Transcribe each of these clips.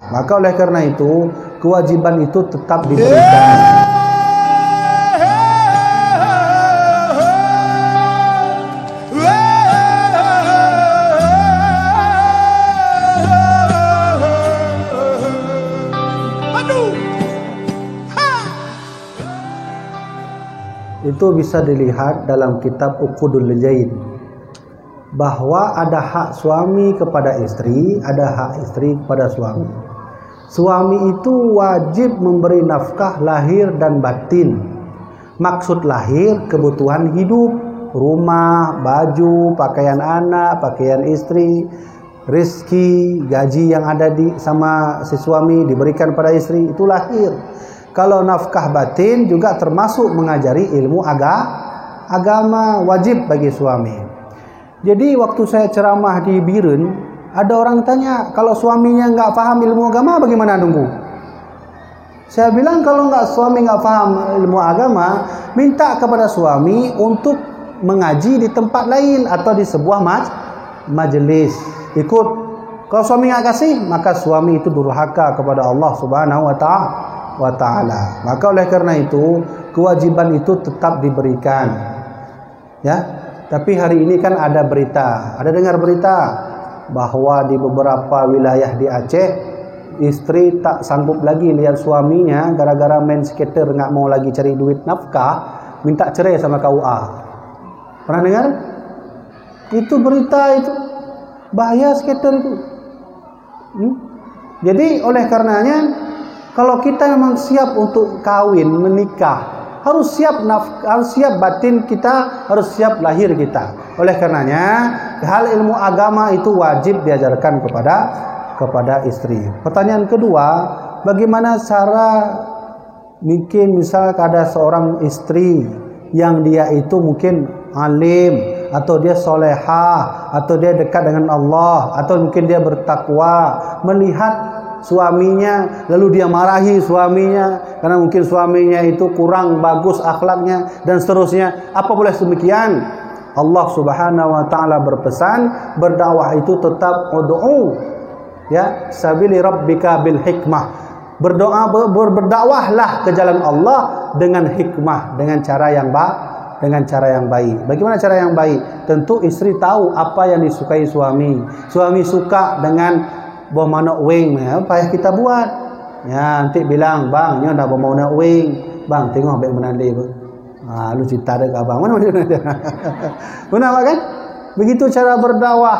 Maka oleh karena itu kewajiban itu tetap diberikan. Itu bisa dilihat dalam kitab Uqudul Jain, bahwa ada hak suami kepada istri, ada hak istri kepada suami. Suami itu wajib memberi nafkah lahir dan batin. Maksud lahir kebutuhan hidup, rumah, baju, pakaian anak, pakaian istri, rezeki, gaji yang ada sama si suami diberikan pada istri, itu lahir. Kalau nafkah batin juga termasuk mengajari ilmu agama, wajib bagi suami. Jadi waktu saya ceramah di Biren, ada orang tanya, kalau suaminya nggak paham ilmu agama bagaimana nunggu? Saya bilang kalau suami nggak paham ilmu agama, minta kepada suami untuk mengaji di tempat lain atau di sebuah majelis. Ikut. Kalau suami nggak kasih, maka suami itu durhaka kepada Allah Subhanahu wa Ta'ala. Maka oleh karena itu kewajiban itu tetap diberikan. Ya. Tapi hari ini kan ada berita, ada dengar berita bahwa di beberapa wilayah di Aceh, istri tak sanggup lagi lihat suaminya gara-gara main skater, nggak mau lagi cari duit nafkah, minta cerai sama KUA. Pernah dengar? Itu berita itu, bahaya skater itu. Jadi oleh karenanya, kalau kita memang siap untuk kawin, menikah, harus siap batin kita, harus siap lahir kita. Oleh karenanya, hal ilmu agama itu wajib diajarkan kepada istri. Pertanyaan kedua, bagaimana cara mungkin misal ada seorang istri yang dia itu mungkin alim, atau dia solehah, atau dia dekat dengan Allah, atau mungkin dia bertakwa, melihat suaminya lalu dia marahi suaminya karena mungkin suaminya itu kurang bagus akhlaknya dan seterusnya. Apa boleh demikian? Allah Subhanahu wa Ta'ala berpesan, berdakwah itu tetap ud'u ya sabili rabbika bil hikmah. Berdoa, berdakwahlah ke jalan Allah dengan hikmah, dengan cara yang baik. Bagaimana cara yang baik? Tentu istri tahu apa yang disukai suami. Suami suka dengan bawa manok wing, apa yang kita buat? Ya, nanti bilang, bang, nyo dah bawa manok wing, bang, tengok baik menandai. Lu cerita dekat abang, mana dia? Benar kan? Begitu cara berdakwah.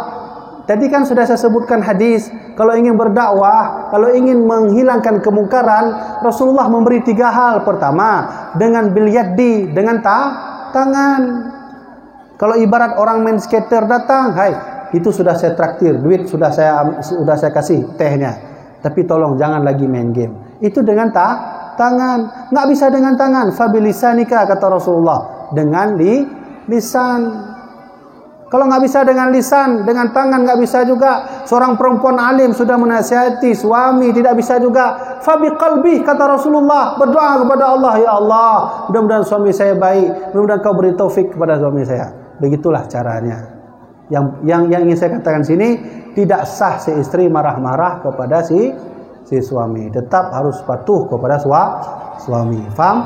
Tadi kan sudah saya sebutkan hadis, kalau ingin berdakwah, kalau ingin menghilangkan kemungkaran, Rasulullah memberi 3 hal. Pertama, dengan bil yadi, dengan tangan. Kalau ibarat orang main skater datang, hai, itu sudah saya traktir, duit sudah saya kasih tehnya. Tapi tolong jangan lagi main game. Itu dengan tangan. Nggak bisa dengan tangan. Fabilisanika kata Rasulullah. Dengan lisan. Kalau nggak bisa dengan lisan, dengan tangan nggak bisa juga. Seorang perempuan alim sudah menasihati suami, tidak bisa juga. Fabiqalbi kata Rasulullah, berdoa kepada Allah, ya Allah, mudah-mudahan suami saya baik, mudah-mudahan kau beri taufik kepada suami saya. Begitulah caranya. Yang ingin saya katakan sini, tidak sah si istri marah-marah kepada si suami. Tetap harus patuh kepada suami. Faham?